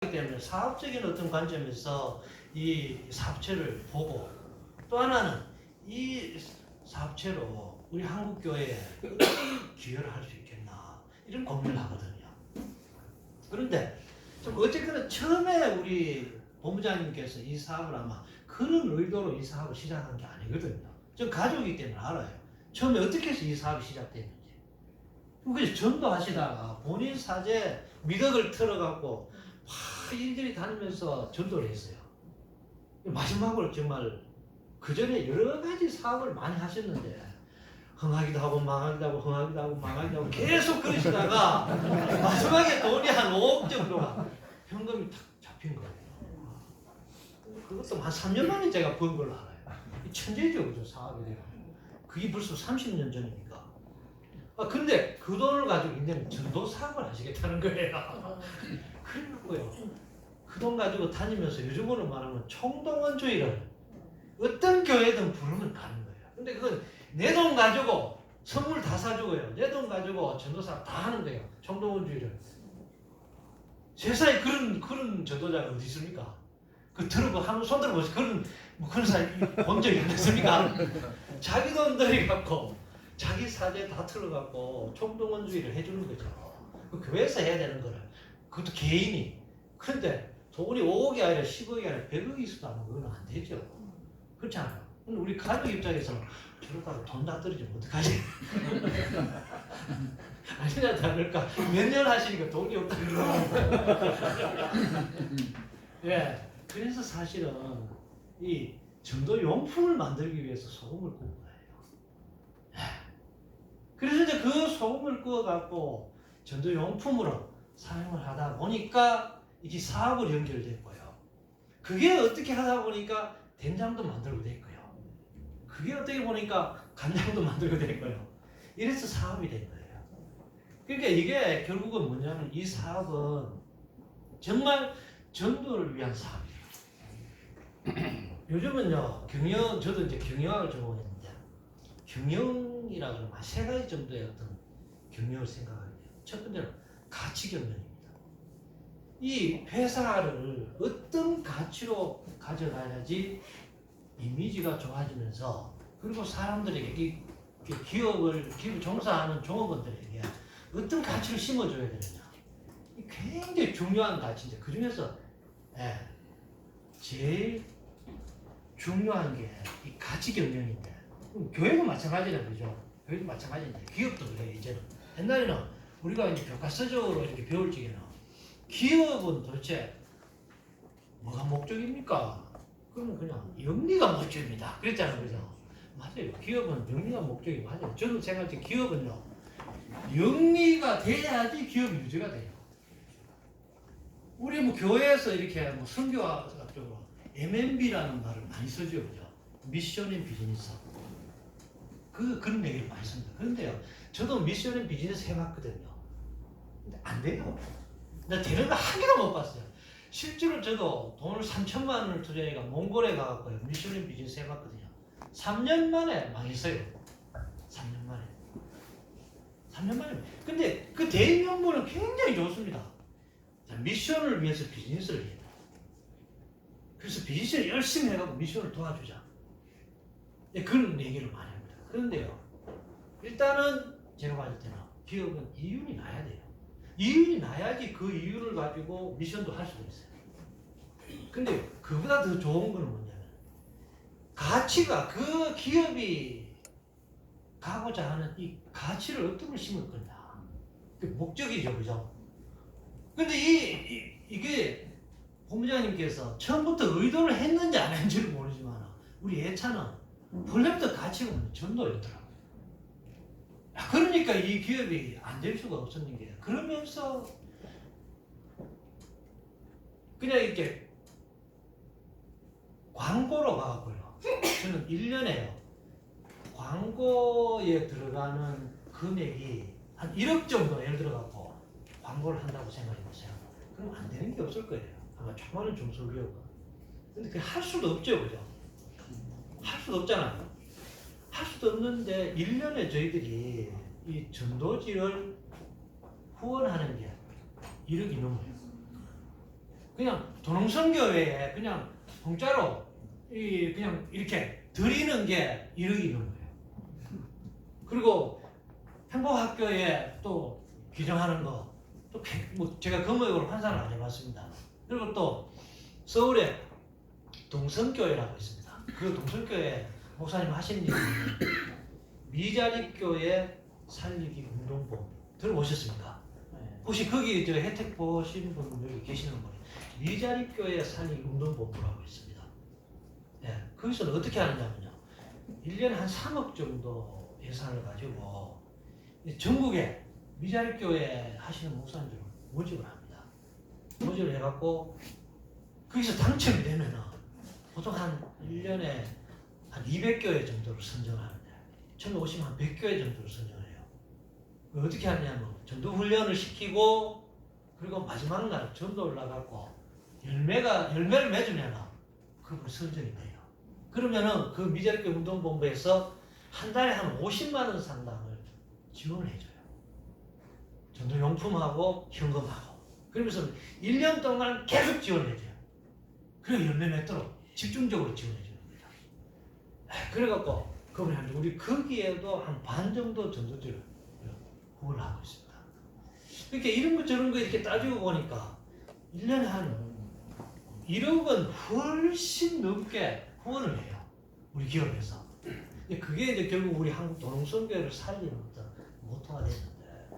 때문에 사업적인 어떤 관점에서 이 사업체를 보고 또 하나는 이 사업체로 우리 한국교회에 어떻게 기여를 할 수 있겠나 이런 고민을 하거든요. 그런데 좀 어쨌거나 처음에 우리 본부장님께서 이 사업을 아마 그런 의도로 이 사업을 시작한 게 아니거든요. 저 가족이기 때문에 알아요. 처음에 어떻게 해서 이 사업이 시작됐는지. 그래서 전도하시다가 본인 사제 미덕을 틀어갖고 막 이리저리 다니면서 전도를 했어요. 마지막으로 정말 그 전에 여러 가지 사업을 많이 하셨는데 흥하기도 하고 망하기도 하고 흥하기도 하고 망하기도 하고 계속 그러시다가 마지막에 돈이 한 5억 정도가 현금이 탁 잡힌 거예요. 그것도 한 3년 만에 제가 번 걸로 알아요. 천재죠, 그죠, 사업이 돼요. 그게 벌써 30년 전이니까. 근데 그 돈을 가지고 이제는 전도 사업을 하시겠다는 거예요. 그래갖고요. 그 돈 가지고 다니면서 요즘으로 말하면 총동원주의를 어떤 교회든 부르면 가는 거예요. 근데 그건 내 돈 가지고 선물 다 사주고요. 내 돈 가지고 전도사 다 하는 거예요. 총동원주의를. 세상에 그런 전도자가 어디 있습니까? 그 한번 손 들어보세요. 그런 사람이 본 적이 없습니까? 자기 돈 들여갖고 자기 사제 다 틀어갖고 총동원주의를 해주는 거죠. 그 교회에서 해야 되는 거를. 그것도 개인이. 그런데 돈이 5억이 아니라 10억이 아니라 100억이 있어도 아마 그건 안 되죠. 그렇지 않아요? 근데 우리 가족 입장에서는 저러다가 돈 다 떨어지면 어떡하지? 아니냐 다를까? 몇 년 하시니까 돈이 없다 그러고. 예. 그래서 사실은 이 전도 용품을 만들기 위해서 소금을 구운 거예요. 예. 그래서 이제 그 소금을 구워갖고 전도 용품으로 사용을 하다 보니까 이게 사업으로 연결됐고요. 그게 어떻게 하다 보니까 된장도 만들고 됐고요. 그게 어떻게 보니까 간장도 만들고 됐고요. 이래서 사업이 된 거예요. 그러니까 이게 결국은 뭐냐면 이 사업은 정말 전도를 위한 사업이에요. 요즘은요, 저도 이제 경영학을 전공했는데, 경영이라 그러면 세 가지 정도의 어떤 경영을 생각하게 돼요. 첫 번째는 가치 경영입니다. 이 회사를 어떤 가치로 가져가야지 이미지가 좋아지면서 그리고 사람들에게 이 기업을 종사하는 종업원들에게 어떤 가치를 심어줘야 되느냐. 굉장히 중요한 가치인데 그 중에서 제일 중요한 게 이 가치 경영인데 교회도 마찬가지라 그죠? 교회도 마찬가지인데 기업도 그래요. 이제는 옛날에는 우리가 이제 교과서적으로 이렇게 배울 적에는 기업은 도대체 뭐가 목적입니까? 그러면 그냥 영리가 목적입니다. 그랬잖아요, 그죠? 맞아요. 기업은 영리가 목적이 맞아요. 저도 생각할 때 기업은요, 영리가 돼야지 기업이 유지가 돼요. 우리 뭐 교회에서 이렇게 뭐 선교학적으로 MMB라는 말을 많이 쓰죠, 그죠? 미션 앤 비즈니스. 그런 얘기를 많이 씁니다. 그런데요, 저도 미션 앤 비즈니스 해봤거든요. 근데 안 돼요. 나 되는 거 한 개도 못 봤어요. 실제로 저도 돈을 3천만 원을 투자해가 몽골에 가갖고 미션 앤 비즈니스 해봤거든요. 3년 만에 망했어요. 3년 만에. 3년 만에. 근데 그 대인 명분은 굉장히 좋습니다. 미션을 위해서 비즈니스를 해야 돼. 그래서 비즈니스를 열심히 해가지고 미션을 도와주자. 그런 얘기를 많이 합니다. 그런데요, 일단은 제가 봤을 때는 기업은 이윤이 나야 돼요. 이윤이 나야지 그 이유를 가지고 미션도 할 수가 있어요. 근데 그보다 더 좋은 건 뭐냐면 가치가 그 기업이 가고자 하는 이 가치를 어떤 걸 심을 거냐. 그 목적이죠, 그죠? 근데 이게 본부장님께서 처음부터 의도를 했는지 안 했는지는 모르지만 우리 예찬은 본래부터 가치가 전도였더라고요. 그러니까 이 기업이 안 될 수가 없었는 게 그러면서 그냥 이렇게 광고로 가고요. 저는 1년에요. 광고에 들어가는 금액이 한 1억 정도 예를 들어갖고 광고를 한다고 생각해보세요. 그럼 안 되는 게 없을 거예요. 아마 조그마한 중소기업은. 근데 그게 할 수도 없죠, 그죠? 할 수도 없잖아요. 할 수도 없는데 1년에 저희들이 이 전도지를 후원하는 게 1억이 넘어요. 그냥 도농성교회에 그냥 공짜로 그냥 이렇게 드리는 게 1억이 넘어요. 그리고 행복학교에 또 기증하는 거, 또 뭐 제가 금액으로 환산을 안 해봤습니다. 그리고 또 서울에 동성교회라고 있습니다. 그 동성교회 목사님 하시는 일이 미자립교회 살리기 운동본 들어보셨습니까? 혹시 거기 저 혜택 보신 분 여기 계시는 분이 미자립교회 살리기 운동본부라고 있습니다. 네, 거기서는 어떻게 하느냐면요, 1년에 한 3억 정도 예산을 가지고 전국에 미자립교회 하시는 목사님들을 모집을 합니다. 모집을 해갖고 거기서 당첨이 되면은 보통 한 1년에 한 200교회 정도를 선정을 하는데, 처음에 오시면 한 100교회 정도를 선정을 해요. 어떻게 하냐면 전도 훈련을 시키고, 그리고 마지막 날 전도 올라가고 열매를 맺으면 그분 선정이 돼요. 그러면은 그 미자립교회 운동본부에서 한 달에 한 50만 원 상당을 지원을 해줘요. 전도용품하고 현금하고. 그러면서 1년 동안 계속 지원해줘요. 그래 열매 맺도록 집중적으로 지원해주는 겁니다. 그래갖고 그분이 우리 거기에도 한 반 정도 전도지를 후원을 하고 있습니다. 이렇게 이런 거 저런 거 이렇게 따지고 보니까 1년에 한 1억 원 훨씬 넘게 후원을 해요. 우리 기업에서. 그게 이제 결국 우리 한국 도농성교회를 살리는 어떤 모토가 됐는데,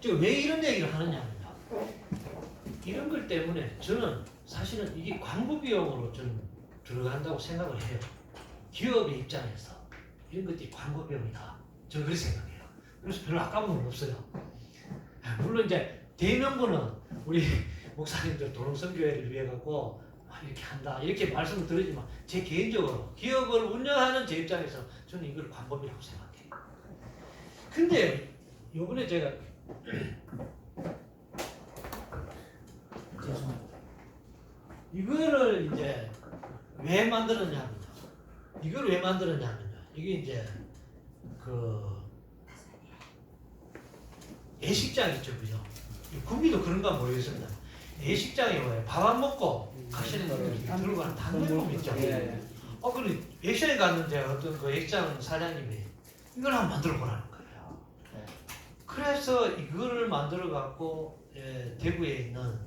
지금 왜 이런 얘기를 하느냐면요, 이런 것 때문에 저는 사실은 이게 광고 비용으로 좀 들어간다고 생각을 해요. 기업의 입장에서 이런 것들이 광고 비용이다, 저는 그렇게 생각해요. 그래서 별로 아까운 건 없어요. 물론 이제 대명분은 우리 목사님들 도농성교회를 위해 갖고 이렇게 한다 이렇게 말씀을 드리지만, 제 개인적으로 기업을 운영하는 제 입장에서 저는 이걸 광고비라고 생각해요. 근데 요번에 제가 이거를 이제 왜 만들었냐면요, 이게 이제 그 예식장 있죠, 그죠? 구미도 그런가 모르겠습니다. 예식장에 왜 밥 안 먹고 가시는 분들이 들고 가는 단골품 있죠. 근데 예식장에 갔는데 어떤 그 예식장 사장님이 이걸 한번 만들어 보라는 거예요. 그래서 이거를 만들어 갖고 대구에 있는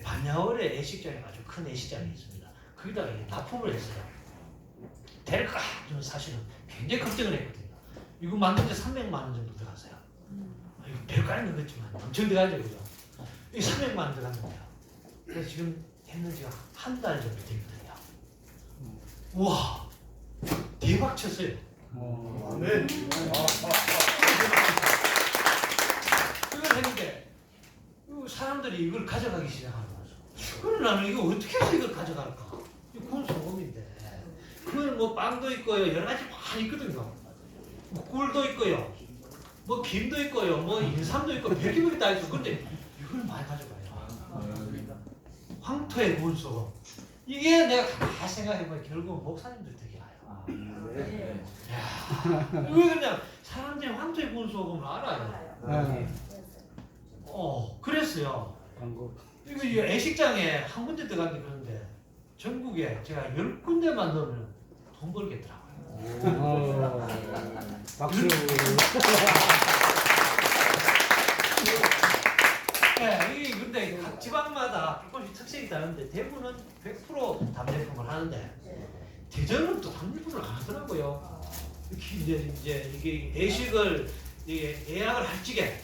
반야월의 예식장이 아주 큰 예식장이 있습니다. 거기다가 납품을 했어요. 될까? 저는 사실은 굉장히 걱정을 했거든요. 이거 만드는데 300만 원 정도 들어갔어요. 이거 별거는 그렇지만 엄청 들어가죠, 그죠? 이 300만 원 들어갔는데요. 그래서 지금 했는 지가 한 달 정도 됐거든요. 우와, 대박 쳤어요. 네. 그걸 했는데 사람들이 이걸 가져가기 시작하는 거죠. 그럼 나는 이거 어떻게 해서 이걸 가져갈까? 그건 소금인데. 그건 뭐 빵도 있고요, 여러 가지 많이 있거든요. 뭐 꿀도 있고요, 뭐 김도 있고요, 뭐 인삼도 있고 별의별이 다 있고. 근데 이걸 많이 가져가요. 황토에 구운 소금. 이게 내가 다 생각해보면 결국 목사님들 덕이 와요. 왜 그냥 사람들이 황토에 구운 소금을 알아요. 그랬어요. 이거 예식장에 한 군데 들어가기 그런데 전국에 제가 10군데만 넣으면 돈 벌겠더라고요. 박수. 네, 이게 근데 각 지방마다 조금씩 특색이 다른데 대부분은 100% 답례품을 하는데 대전은 또 답례품을 안 하더라고요. 이렇게 이제 이게 예식을 예약을 할 적에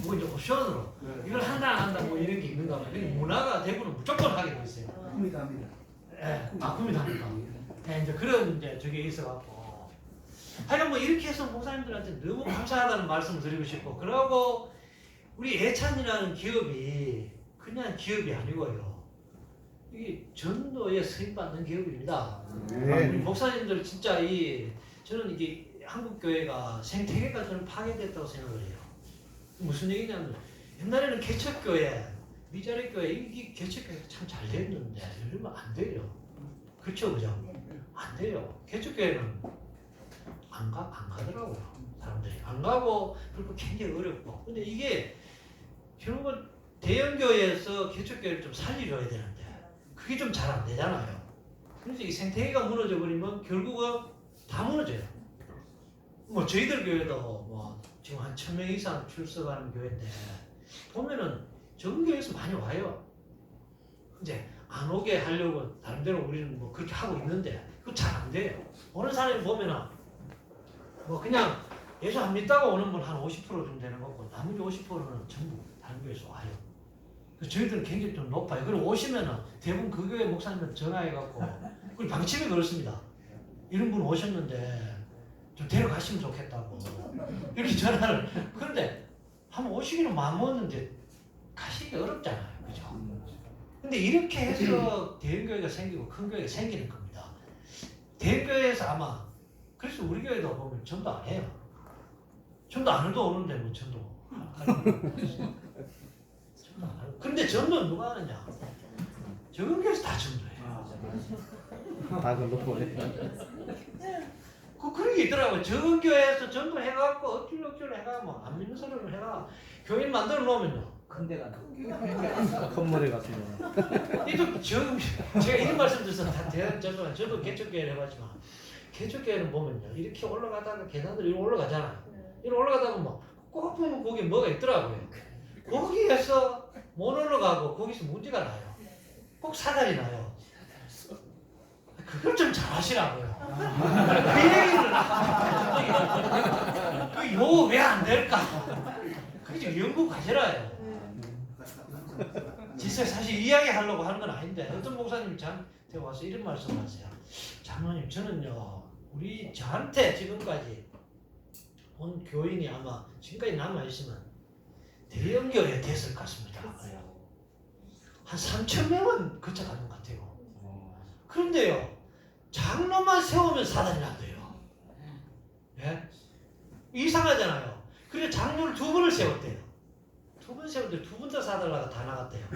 뭐 이제 옵션으로 이걸 한다 안 한다 뭐 이런 게 있는가 봐요. 문화가 대부분 무조건 하게 돼 있어요. 합니다. 꿈이다. 네, 이제 그런 이제 저게 있어갖고 하여간 뭐 이렇게 해서 목사님들한테 너무 감사하다는 말씀을 드리고 싶고, 그러고 우리 예찬이라는 기업이 그냥 기업이 아니고요, 이게 전도에 수입받는 기업입니다. 네. 우리 목사님들 진짜 저는 이게 한국 교회가 생태계가 저는 파괴됐다고 생각을 해요. 무슨 얘기냐면 옛날에는 개척교회, 미자립교회 이게 개척교회가 참 잘 됐는데 요즘은 안 돼요. 그렇죠, 그죠? 안 돼요. 개척교회는 안 가더라고요. 사람들이 안 가고, 그리고 굉장히 어렵고. 근데 이게 결국은 대형교회에서 개척교회를 좀 살려줘야 되는데 그게 좀 잘 안 되잖아요. 그래서 이 생태계가 무너져 버리면 결국은 다 무너져요. 뭐 저희들 교회도 뭐 지금 한 1000명 이상 출석하는 교회인데 보면은 적은 교회에서 많이 와요. 이제 안 오게 하려고 나름대로 우리는 뭐 그렇게 하고 있는데 그거 잘 안 돼요. 오는 사람이 보면은 뭐 그냥 예수 안 믿다고 오는 분 한 50% 정도 되는 거고 나머지 50%는 전부 다른 교회에서 와요. 그래서 저희들은 굉장히 좀 높아요. 그리고 오시면은 대부분 그 교회 목사님한테 전화해갖고 우리 방침이 그렇습니다. 이런 분 오셨는데 좀 데려가시면 좋겠다고 이렇게 전화를. 그런데 한번 오시기는 마음먹었는데 가시기 어렵잖아요. 그죠? 근데 이렇게 해서 대형교회가 생기고 큰 교회가 생기는 겁니다. 대형교회에서 아마 그래서 우리 교회도 보면 전도 안 해요. 전도 안 해도 오는데 뭐 전도 전도 안 하고. 근데 전도는 누가 하느냐? 적은 교회에서 다 전도해요. 다 그렇고 그런 게 있더라고요. 적은 교회에서 전도해갖고 억지로 해가 뭐 안 믿는 사람을 해가 교인 만들어 놓으면요. 큰데가 콧물에 갔습니다. 이도 지금 제가 이런 말씀드려서 다 죄송해요. 저도 개척교회를 해봤지만 개척교회는 보면요 이렇게 올라가다가 계단들 이렇게 올라가잖아요. 이렇게 올라가다가 꼭 보면 거기 뭐가 있더라고요. 거기에서 못 올라가고 거기서 문제가 나요. 꼭 사달이 나요. 그걸 좀 잘하시라고요. 그 얘기를 그요 왜 안 될까? 그게 좀 연구 과제라요.実際 사실 이야기하려고 하는 건 아닌데 어떤 목사님이 저한테 와서 이런 말씀을 하세요. 장로님 저는요 우리 저한테 지금까지 온 교인이 아마 지금까지 남아있으면 대형교회 됐을 것 같습니다. 한 3,000명은 거쳐가는 것 같아요. 그런데요 장로만 세우면 사단이 난대요. 예? 이상하잖아요. 그래서 장로를 2번을 세웠대요. 2번 세웠는데 2분 다 사달라고 다 나갔대요.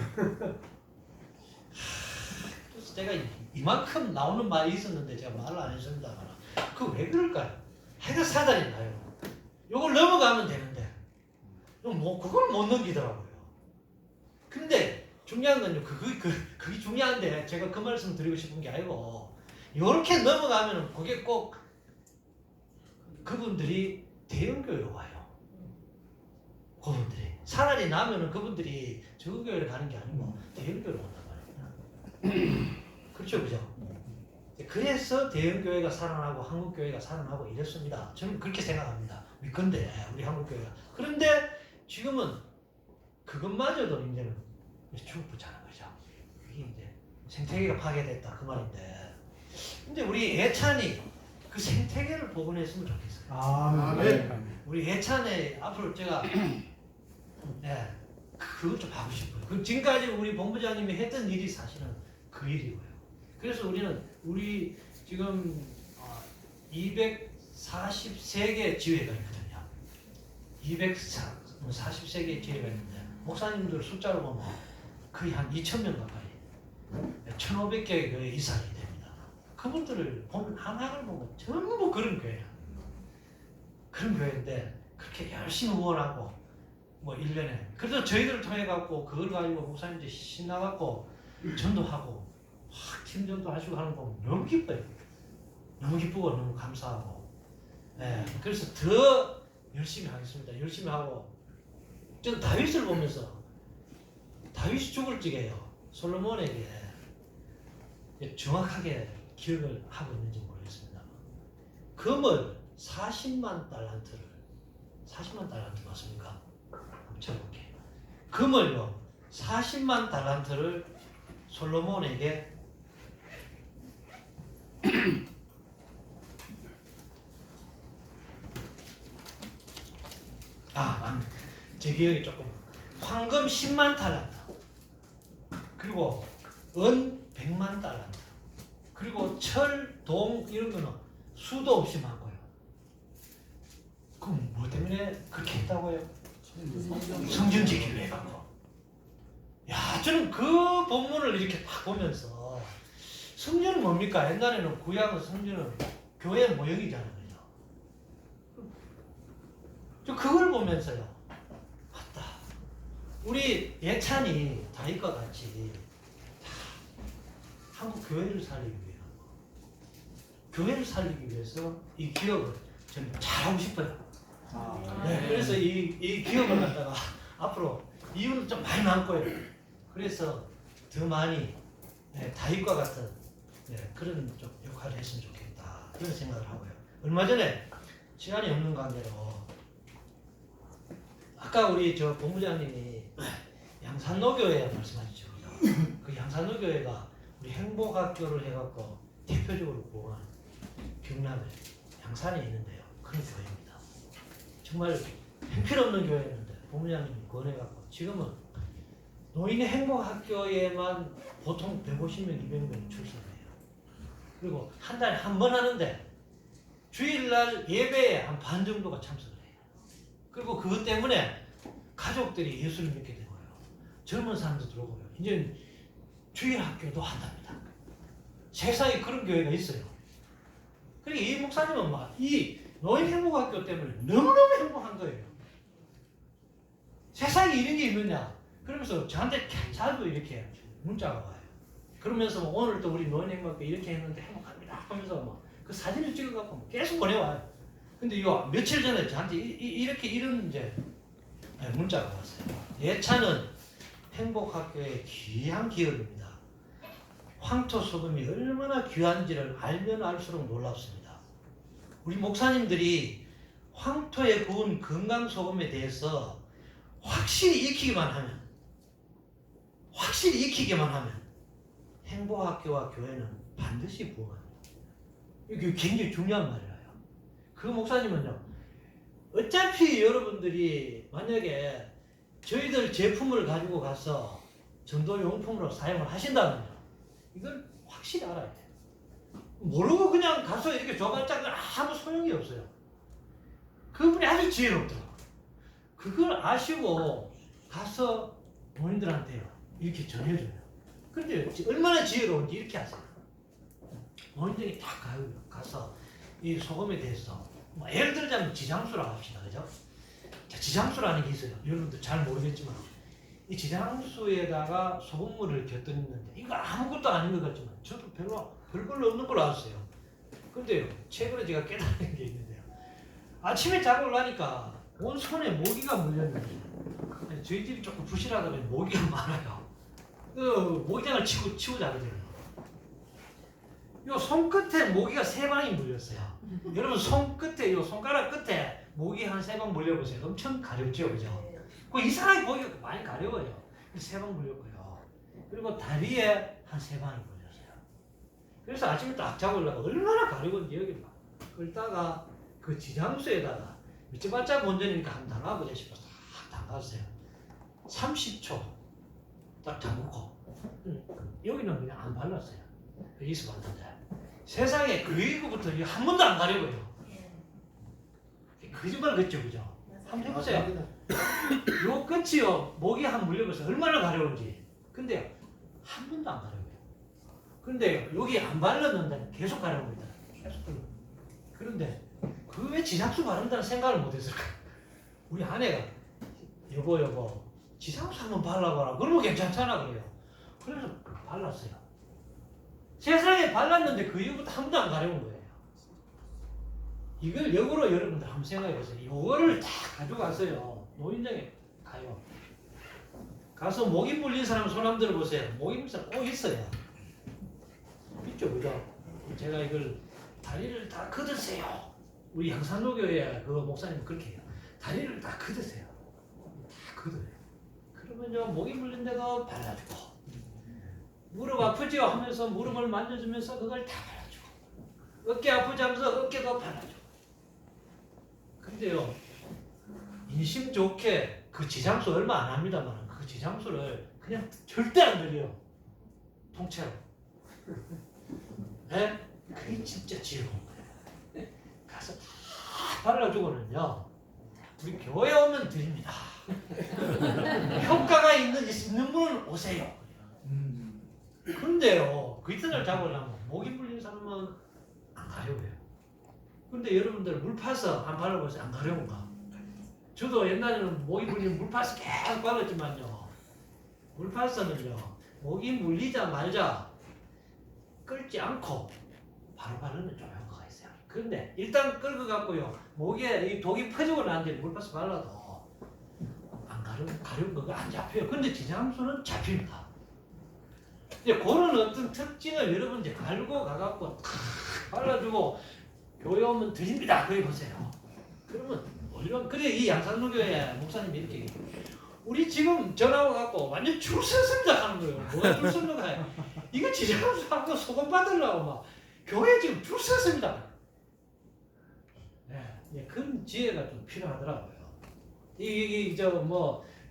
그래서 제가 이만큼 나오는 말이 있었는데 제가 말을 안 했습니다만 그거 왜 그럴까요? 해가 사단이 나요. 요걸 넘어가면 되는데 뭐 그걸 못 넘기더라고요. 근데 중요한 건요 그게 중요한데 제가 그 말씀 드리고 싶은 게 아니고 요렇게 넘어가면 그게 꼭 그분들이 대형교회로 와요. 그분들이 사단이 나면은 그분들이 적은 교회를 가는 게 아니고 대형교회로 온단 말이에요. 그렇죠, 그죠? 그래서 대형교회가 살아나고 한국교회가 살아나고 이랬습니다. 저는 그렇게 생각합니다. 근데 우리 한국교회가 그런데 지금은 그것마저도 이제는 죽붙자는 거죠. 이게 이제 생태계가 파괴됐다 그 말인데 근데 우리 예찬이 그 생태계를 복원했으면 좋겠어요. 네. 우리 예찬에 앞으로 제가 네, 그것 좀 하고 싶어요. 그 지금까지 우리 본부장님이 했던 일이 사실은 그 일이고요. 그래서 우리 지금 243개 지회가 있거든요. 243개 지회가 있는데 목사님들 숫자로 보면 거의 한 2,000명 가까이 1,500개 교회 이상이 됩니다. 그분들을 보면 하나를 보면 전부 그런 교회야. 그런 교회인데 그렇게 열심히 후원하고 뭐 1년에 그래서 저희들을 통해 갖고 그걸 가지고 목사님들 신나갖고 전도하고 팀전도 하시고 하는 거 보면 너무 기뻐요. 너무 기쁘고 너무 감사하고 그래서 더 열심히 하겠습니다. 열심히 하고 저는 다윗을 보면서 다윗이 죽을 적에요. 솔로몬에게 정확하게 기억을 하고 있는지 모르겠습니다. 금을 40만 달란트 맞습니까? 한번 쳐볼게요. 금을요 40만 달란트를 솔로몬에게 제 기억이 조금 황금 10만 달란트 그리고 은 100만 달란트 그리고 철, 동 이런 거는 수도 없이 많고요. 그럼 뭐 때문에 그렇게 했다고요? 성전 지키려 해갖고. 야, 저는 그 본문을 이렇게 딱 보면서 성전은 뭡니까? 옛날에는 구약은 성전은 교회 모형이잖아요. 저 그걸 보면서요. 맞다. 우리 예찬이 다윗과 같이 한국 교회를 살리기 위해서, 교회를 살리기 위해서 이 기업을 저는 잘하고 싶어요. 네, 그래서 이 기업을 갖다가 앞으로 이윤을 좀 많이 남고요. 그래서 더 많이 다윗과 같은 그런 좀 역할을 했으면 좋겠다, 그런 생각을 하고요. 얼마 전에 시간이 없는 관계로 아까 우리 저 본부장님이 양산노교회 말씀하셨죠. 그 양산노교회가 우리 행복학교를 해갖고 대표적으로 구한 경남에 양산에 있는데요. 그런 교회입니다. 정말 형편없는 교회였는데 본부장님이 권해갖고 지금은 노인의 행복학교에만 보통 150명, 200명이 출석해요. 그리고 한 달에 한 번 하는데 주일날 예배에 한 반 정도가 참석을 해요. 그리고 그것 때문에 가족들이 예수를 믿게 되고요. 젊은 사람도 들어오고요. 이제 주일 학교도 한답니다. 세상에 그런 교회가 있어요. 그리고 이 목사님은 막 이 노인 행복학교 때문에 너무너무 행복한 거예요. 세상에 이런 게 있느냐? 그러면서 저한테 자주 이렇게 문자가 와요. 그러면서 뭐 오늘 또 우리 노인 행복학교 이렇게 했는데 행복합니다 하면서 막 그 사진을 찍어갖고 계속 보내와요. 근데 요 며칠 전에 저한테 이렇게 이런 이제 문자가 왔어요. 예찬은 행복학교의 귀한 기업입니다. 황토 소금이 얼마나 귀한지를 알면 알수록 놀랍습니다. 우리 목사님들이 황토에 구운 건강 소금에 대해서 확실히 익히기만 하면 행복학교와 교회는 반드시 부흥합니다. 이게 굉장히 중요한 말이에요. 그 목사님은요, 어차피 여러분들이 만약에 저희들 제품을 가지고 가서 전도용품으로 사용을 하신다면요, 이걸 확실히 알아야 돼요. 모르고 그냥 가서 이렇게 줘봤자 아무 소용이 없어요. 그분이 아주 지혜롭더라고요. 그걸 아시고 가서 노인들한테요, 이렇게 전해줘요. 그런데 얼마나 지혜로운지 이렇게 하세요. 노인들이 다 가서 이 소금에 대해서 뭐 예를 들자면 지장수라고 합시다. 그죠? 자, 지장수라는 게 있어요. 여러분들 잘 모르겠지만 이 지장수에다가 소금물을 곁들였는데 이거 아무것도 아닌 것 같지만 저도 별걸로 없는 걸로 알았어요. 근데요, 최근에 제가 깨달은 게 있는데요. 아침에 자고 나니까 온 손에 모기가 물렸는데 저희 집이 조금 부실하다 보니 모기가 많아요. 그 모기장을 치고 자거든요. 요 손끝에 모기가 3방이 물렸어요. 여러분 손끝에, 요 손가락 끝에 모기 한 3방 물려보세요. 엄청 가렵죠, 그죠? 그 이상하게 모기가 많이 가려워요. 3방 물렸고요. 그리고 다리에 한 3방이 물렸어요. 그래서 아침에 딱 자고 올라가 얼마나 가려운지 여기 막 끌다가 그 지장수에다가 밑에바짝 먼저니까 한번 담가보자 싶어서 딱 담갔어요. 30초 딱 담그고 여기는 그냥 안 발랐어요. 여기서 발랐는데 세상에 그 이후부터 한 번도 안 가려워요. 거짓말 같죠, 그죠? 한번 해보세요. 요 끝이요, 목이 한 물려보세요. 얼마나 가려운지. 근데 한 번도 안 가려워요. 근데 여기 안 발랐는데 계속 가려웁니다. 계속 가려워요. 그런데 그 왜 지장수 바른다는 생각을 못했을까? 우리 아내가 여보 지장수 한번 발라봐라. 그러면 괜찮잖아 그래요. 그래서 발랐어요. 세상에 발랐는데 그 이후부터 한 번도 안 가려운 거예요. 이걸 역으로 여러분들 한번 생각해보세요. 이거를 다 가져가서요, 노인정에 가요. 가서 모기 물린 사람 손 한번 들어보세요. 모기 물린 사람 꼭 있어요. 있죠, 그죠? 제가 이걸 다리를 다 걷으세요. 우리 양산노교회 그 목사님 그렇게 해요. 다리를 다 걷으세요. 다 걷어요. 그러면요, 모기 물린 데도 발라주고, 무릎 아프죠 하면서 무릎을 만져주면서 그걸 다 발라주고, 어깨 아프지 하면서 어깨도 발라주고. 근데요, 인심 좋게 그 지장수 얼마 안 합니다만 그 지장수를 그냥 절대 안 들여요. 통째로. 네? 그게 진짜 지혜로운 거예요. 가서 다 발라주고는요, 우리 교회 오면 드립니다. 효과가 있는 분은 오세요. 근데요, 그 이튿날 잡으려면 모기 물린 사람은 안 가려워요. 근데 여러분들 물파스 안 발라보세요. 안 가려운가? 저도 옛날에는 모기 물리면 물파스 계속 발랐지만요, 물파스는요, 모기 물리자마자 끓지 않고 바로 바르면 좀 효과가 있어요. 그런데 일단 끓고 갖고요. 목에 이 독이 퍼지고 난 뒤에 물파스 발라도 안 가려운 거가 안 잡혀요. 근데 지장수는 잡힙니다. 이제 그런 어떤 특징을 여러분들 알고 가갖고 탁 발라주고 교회 오면 드립니다. 그래 보세요. 그러면 얼른 그래 이 양산로교회 목사님이 이렇게 얘기해요. 우리 지금 전화 와갖고 완전 줄 섰습니다 하는 거예요. 뭐가 줄 섰는가 해. 이거 지장수하고 소금 받으려고 막 교회 지금 줄 섰습니다. 네, 그런 지혜가 좀 필요하더라고요.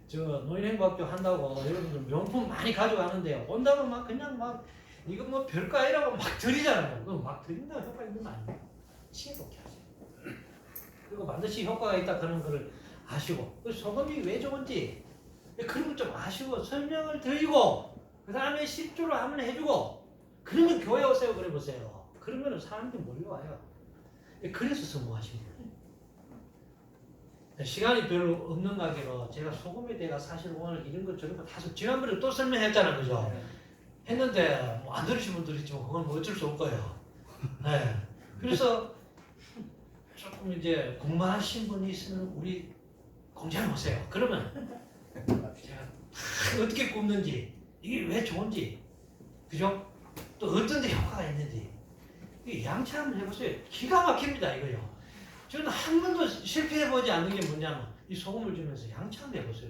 저 노인행복학교 한다고 여러분들 명품 많이 가져가는데요. 온다고 막 그냥 막 이거 뭐 별거 아니라고 막 드리잖아요. 그럼 막 드린다고 효과 있는 거 아니에요. 지혜롭게 하세요. 그리고 반드시 효과가 있다 그런 거를 아시고 그 소금이 왜 좋은지 그런 걸 좀 아시고 설명을 드리고 그 다음에 실주로 한번 해주고 그러면 교회 오세요 그래 보세요. 그러면 사람들이 몰려와요. 그래서 성공하신 거예요. 시간이 별로 없는 관계로 제가 소금에 대해 사실 오늘 이런 것 저런 거 다 지난번에 또 설명했잖아요. 그죠? 했는데 뭐 안 들으신 분들 있지만 그건 뭐 어쩔 수 없고요. 네. 그래서 조금 이제 궁금하신 분이 있으면 우리 공장에 오세요. 그러면 제가 어떻게 굽는지 이게 왜 좋은지 그죠? 또 어떤 데 효과가 있는지 양치 한번 해보세요. 기가 막힙니다 이거요. 저는 한 번도 실패해보지 않는 게 뭐냐면 이 소금을 주면서 양치 한번 해보세요.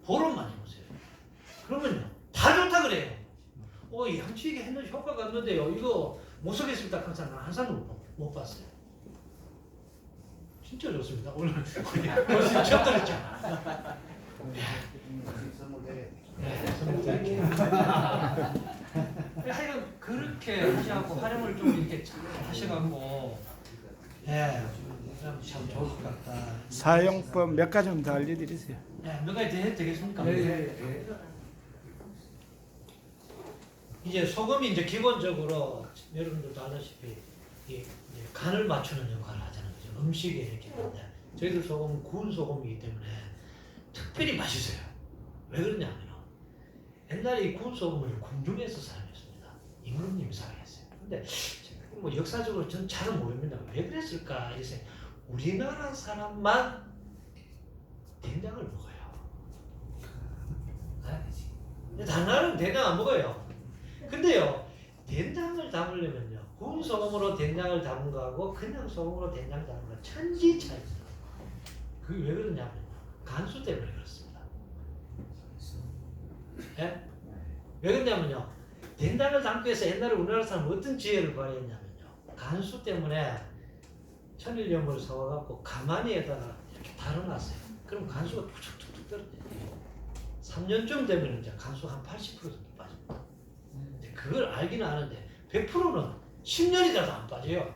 보름만 해보세요. 그러면요 다 좋다 그래요. 양치 이게 했는데 효과가 없는데요. 이거 못 쓰겠습니다. 항상 한 사람도 못 봤어요. 진짜 좋습니다. 오늘 벌써 처음 들었죠. 네, 선물 드릴게요. 하여간 그렇게 하셔갖고 활용을 좀 이렇게 잘 하셔갖고 참 좋을 것 같다. 사용법 몇 가지 좀 더 알려드리세요. 몇 가지 더 해도 되겠습니까? 이제 소금이 이제 기본적으로 여러분들도 아다시피 이제 간을 맞추는 역할을 하잖아요. 그죠? 음식에 이렇게 하는데 저희들 소금은 구운 소금이기 때문에 특별히 맛있어요. 왜 그러냐면요. 옛날에 이 구운 소금을 궁중에서 사용했습니다. 임금님이 사용했어요. 근데 뭐 역사적으로 저는 잘은 모릅니다. 왜 그랬을까? 이래서 우리나라 사람만 된장을 먹어요. 네? 다른 나라는 된장 안 먹어요. 근데요, 된장을 담으려면요, 구운 소금으로 된장을 담은 거하고 그냥 소금으로 된장을 담은 거 천지 차이입니다. 그게 왜 그러냐면요, 간수 때문에 그렇습니다. 네? 왜 그러냐면요, 된장을 담기 위해서 옛날에 우리나라 사람은 어떤 지혜를 발휘했냐면요, 간수 때문에 천일염을 사와갖고 가마니에다가 이렇게 달아놨어요. 그럼 간수가 툭툭툭 떨어져요. 3년쯤 되면 이제 간수가 한 80% 정도 빠집니다. 근데 그걸 알기는 아는데 100%는 10년이라도 안 빠져요.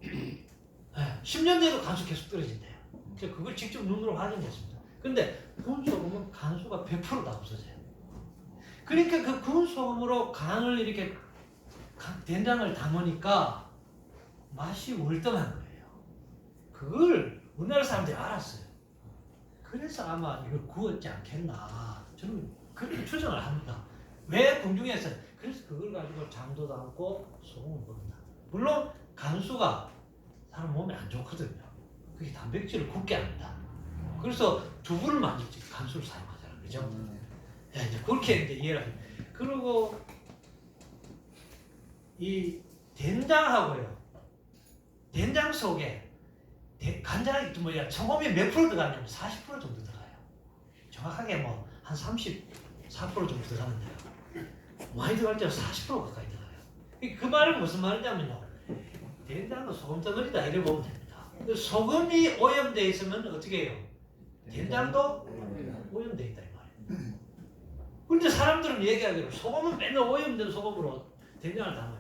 네, 10년 돼도 간수 계속 떨어진대요. 그래서 그걸 직접 눈으로 확인했습니다. 근데 구운 소금은 간수가 100%다 없어져요. 그러니까 그 구운 소금으로 간을 이렇게 된장을 담으니까 맛이 월등한 거예요. 그걸 우리나라 사람들이 알았어요. 그래서 아마 이걸 구웠지 않겠나. 저는 그렇게 추정을 합니다. 왜 궁중에서? 그래서 그걸 가지고 장도 담고 소금을 먹는다. 물론 간수가 사람 몸에 안 좋거든요. 그게 단백질을 굳게 합니다. 그래서 두부를 만들 때 간수를 사용하잖아요. 그죠? 네, 이제 그렇게 이제 이해를 합니다. 그리고 이 된장하고요. 된장 속에 간장이 소금이 몇 프로 들어가냐면 40% 정도 들어가요. 정확하게 뭐 한 34% 정도 들어가는데요. 많이 들어갈 때는 40% 가까이 들어가요. 그 말은 무슨 말이냐면요. 된장은 소금 덩어리다 이래 보면 됩니다. 소금이 오염되어 있으면 어떻게 해요? 된장도 오염되어 있다 이 말이에요. 그런데 사람들은 얘기하기로 소금은 맨날 오염된 소금으로 된장을 담아요.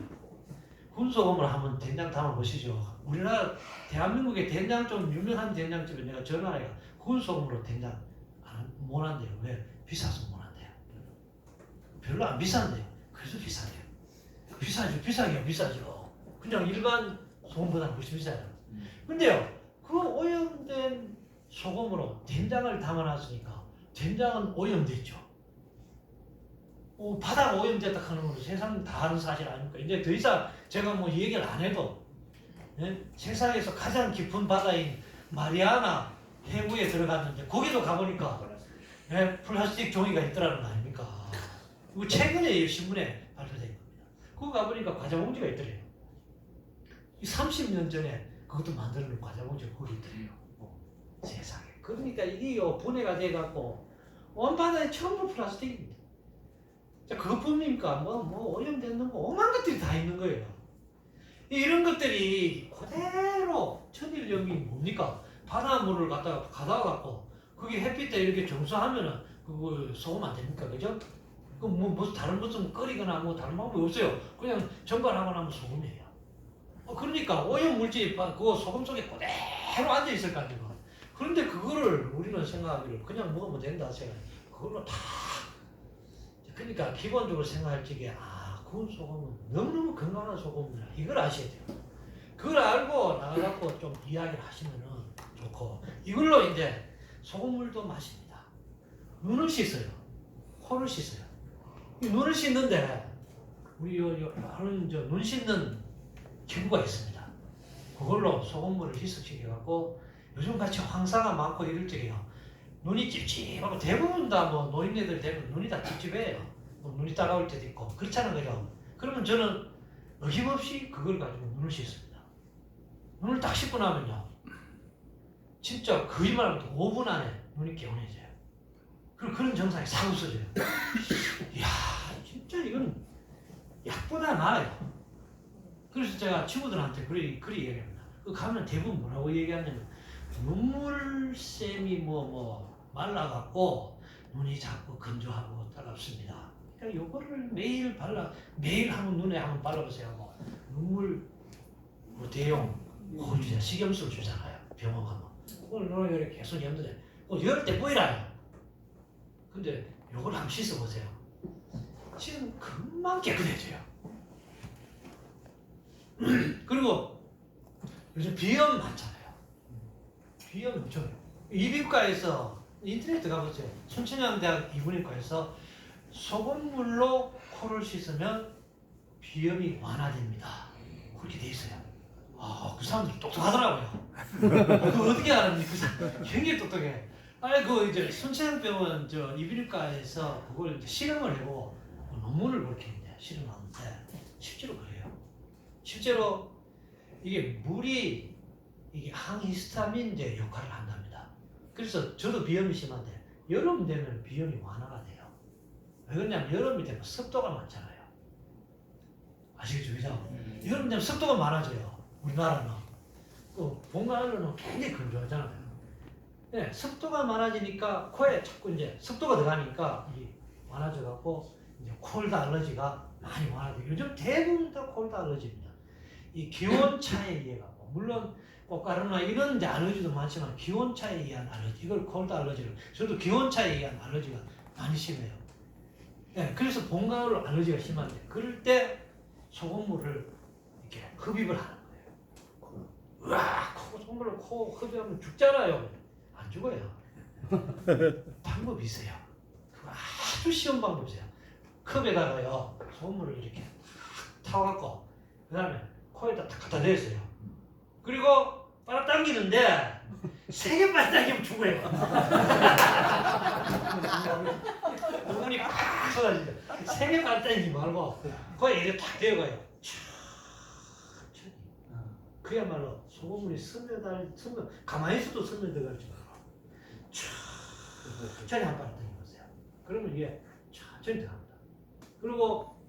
구운 소금으로 하면 된장 담아보시죠. 우리나라 대한민국의 된장 좀 유명한 된장집에 내가 전화해요. 구운 소금으로 된장 못 한대요. 왜? 비싸서 못 한대요. 별로 안 비싼데요. 그래서 비싸대요. 비싸죠. 그냥 일반 소금보다 훨씬 비싸요. 근데요, 그 오염된 소금으로 된장을 담아놨으니까 된장은 오염됐죠. 바다가 오염됐다 하는 건 세상 다 아는 사실 아닙니까? 이제 더 이상 제가 뭐 얘기를 안 해도 예? 세상에서 가장 깊은 바다인 마리아나 해구에 들어갔는데 거기도 가보니까 예? 플라스틱 종이가 있더라는 거 아닙니까? 이거 최근에 신문에 발표된 겁니다. 거기 가보니까 과자봉지가 있더래요. 30년 전에 그것도 만들어 놓은 과자봉지가 거기 있더래요. 세상에. 그러니까 이게 분해가 돼갖고 온 바다에 전부 플라스틱입니다. 자, 그것뿐입니까? 뭐 오염되는 거 오만 것들이 다 있는 거예요. 이런 것들이 그대로 천일염이 뭡니까? 바닷물을 갖다가 갖고 그게 햇빛에 이렇게 정수하면은 그거 소금 안 됩니까? 그죠? 그 무슨 다른 무슨 끓이거나 뭐 다른 방법이 없어요. 그냥 전발하고 나면 소금이에요. 그러니까 오염 물질이 그거 소금 속에 그대로 앉아 있을 거 아니에요. 그런데 그거를 우리는 생각하기를 그냥 먹으면 된다 생각. 그걸로 다. 그러니까 기본적으로 생각할 적에 구운 소금은 너무너무 건강한 소금이다. 이걸 아셔야 돼요. 그걸 알고 나가갖고 좀 이야기를 하시면은 좋고 이걸로 이제 소금물도 마십니다. 눈을 씻어요. 코를 씻어요. 이 눈을 씻는데 우리 하는 눈 씻는 기구가 있습니다. 그걸로 소금물을 희석시켜갖고 요즘 같이 황사가 많고 이럴 적에요. 눈이 찝찝하고 대부분 다 뭐 노인네들 대부분 눈이 다 찝찝해요. 뭐 눈이 따가울 때도 있고 그렇잖아요. 그죠? 그러면 저는 어김없이 그걸 가지고 눈을 씻습니다. 눈을 딱 씻고 나면요. 진짜 거짓말하면 5분 안에 눈이 개운해져요. 그리고 그런 증상이 싹 없어져요. 이야 진짜 이건 약보다 나아요. 그래서 제가 친구들한테 그리 얘기합니다. 그 가면 대부분 뭐라고 얘기하냐면 눈물샘이 말라갖고 눈이 자꾸 건조하고 따갑습니다. 그러니까 요거를 매일 한번 눈에 한번 발라보세요 하고 눈물 대용 주자 식염수 주잖아요. 병원 가면 그걸 이렇게 계속 염두에 열을 때 보이라요. 근데 요걸 한번 씻어보세요. 지금 금방 깨끗해져요. 그리고 요즘 비염 많잖아요. 비염 엄청 이비인후과에서 인터넷 가보세요. 순천향대학 이분인과에서 소금물로 코를 씻으면 비염이 완화됩니다. 그렇게 돼 있어요. 그 사람들 똑똑하더라고요. 그거 어떻게 알았니? 그 사람 굉장히 똑똑해. 그 이제 순천향병원 이비인후과에서 그걸 이제 실험을 해보고 논문을 그렇게 이제 실험하는데 실제로 그래요. 실제로 이게 물이 항히스타민 이제 역할을 한답니다. 그래서 저도 비염이 심한데 여름 되면 비염이 완화가 돼요. 왜 그러냐면 여름이 되면 습도가 많잖아요. 아시겠죠? 그죠? 여름 되면 습도가 많아져요. 우리나라는. 봄가을은 굉장히 건조하잖아요. 네, 습도가 많아지니까 코에 자꾸 이제 습도가 들어가니까 많아져갖고 이제 콜드 알러지가 많이 완화돼요. 요즘 대부분 다 콜드 알러지입니다. 이 기온 차에 의해 갖고 물론 꽃가루나 이런 이제 알러지도 많지만 기온 차에 의한 알러지 이걸 콜드 알러지를 저도 기온 차에 의한 알러지가 많이 심해요. 네, 그래서 봄 가을 알러지가 심한데 그럴 때 소금물을 이렇게 흡입을 하는 거예요. 으악 소금물을 코 흡입하면 죽잖아요. 안 죽어요. 방법이 있어요. 그거 아주 쉬운 방법이에요. 컵에다가요 소금물을 이렇게 타갖고 그 다음에 코에다 딱 갖다 대세요. 그리고 빨아당기는데 3개 빨아당기면 죽어요. 눈이 팍 쏟아진다. 3개 빨아당기지 말고 코에 이렇게 탁 대어가요. 천천히. 그야말로 소금물이 가만히 있어도 스며들어가지 말고 천천히 한 빨아당겨보세요. 그러면 이게 천천히 들어갑니다. 그리고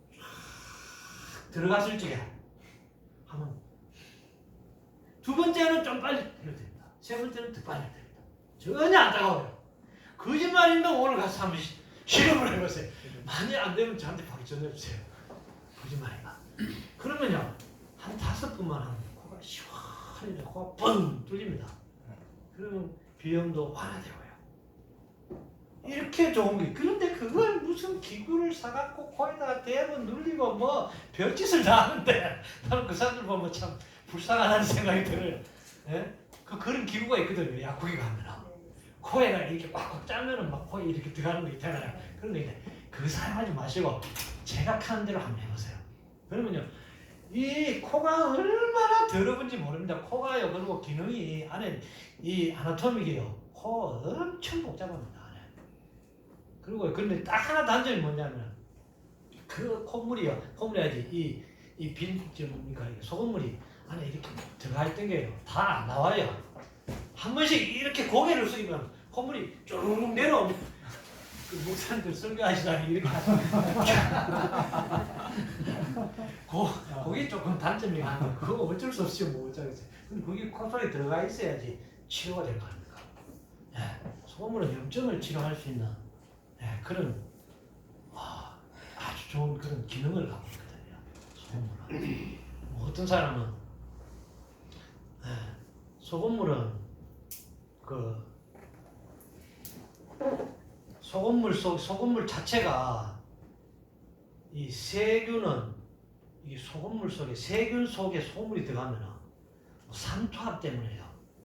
들어갔을 적에 하면 두 번째는 좀 빨리 해도 됩니다. 세 번째는 더 빨리 해도 됩니다. 전혀 안 따가워요. 거짓말인데 오늘 가서 한번 실험을 해보세요. 만약 안 되면 저한테 바로 전해주세요. 거짓말인가. 그러면요 한 5번만 하면 코가 시원해져 코가 뻥 뚫립니다. 그러면 비염도 완화되고요. 이렇게 좋은 게 그런데 그걸 무슨 기구를 사갖고 코에다가 대고 눌리고 뭐 별짓을 다 하는데 나는 그 사람들 보면 참 불쌍하다는 생각이 들어요. 예? 그런 기구가 있거든요. 약국에 가면 코에다 이렇게 꽉꽉 짜면은 막 코에 이렇게 들어가는 거 있잖아요. 그런 거 있네. 그거 사용하지 마시고 제가 하는 대로 한번 해보세요. 그러면요, 이 코가 얼마나 더러운지 모릅니다. 코가요, 그리고 기능이 안에 이 아나토미게요, 코 엄청 복잡합니다. 안에. 그리고 근데 딱 하나 단점이 뭐냐면 그 콧물이요, 콧물이 아니지 뭡니까, 소금물이 안에 이렇게 들어가 있던 게요, 다 안 나와요. 한 번씩 이렇게 고개를 숙이면 콧물이 쭉 내려옵니다. 그 목사님들 설교하시다니 이렇게 그게 조금 단점이 많아요. 그거 어쩔 수 없이 못 어쩌겠어요. 근데 그게 코 속에 들어가 있어야지 치료가 될 거 아닙니까? 예, 소금물은 염증을 치료할 수 있는 그런 아주 좋은 그런 기능을 갖고 있거든요. 소금물은. 뭐 어떤 사람은 소금물은 그 소금물 자체가 이 세균은 이 소금물 속에 세균 속에 소금물이 들어가면은 산투압 때문에요.